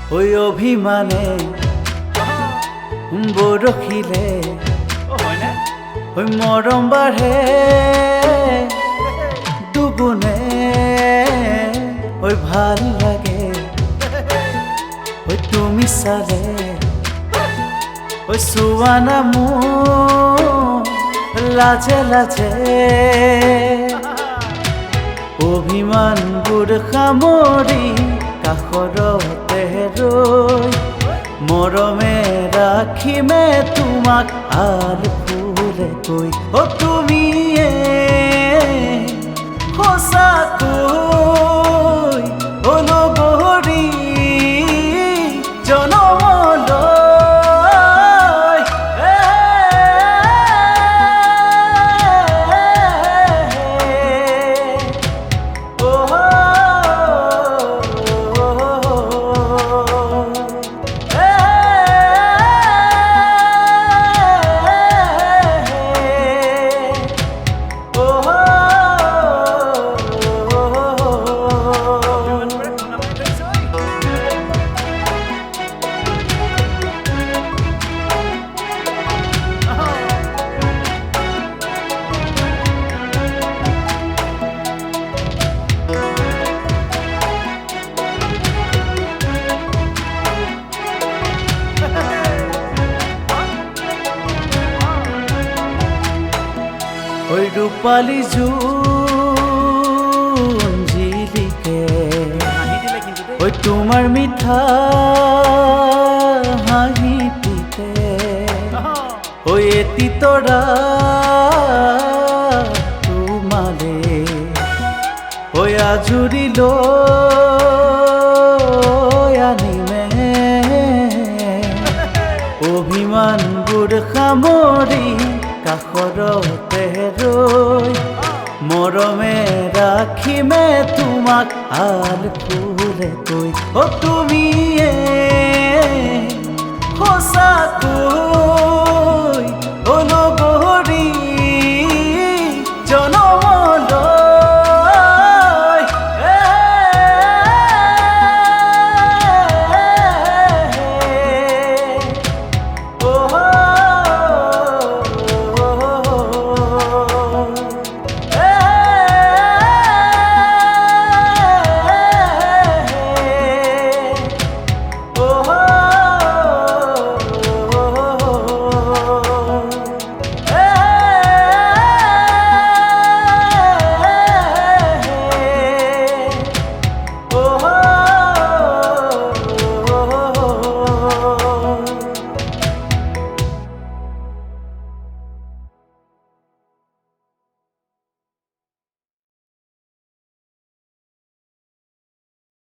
ওই অভিমানে বৰশিলে ওই মৰম বাঢ়ে দুগুণে ওই ভাল লাগে ওই তুমি চালে ওই চোৱা না মোৰ লাজে লাজে অভিমানবোৰ সামৰি কাষৰতে ৰৈ মৰমে ৰাখিমে তোমাক আল ফুলে কৈ অ তুমিয়ে সঁচাকৈ অলগৰি জনমলৈ ওই ৰূপালী জোন জিলিকে ওই তোমাৰ মিঠা হাঁহিটিতে ওই এটি তৰা তোমালে ওই আজুৰি লৈ আনিমে অভিমানবোৰ সামৰি কাষৰতে ৰৈ মৰমে ৰাখিমে তোমাক আল ফুলে কৈ অ তুমিয়ে সঁচাকৈ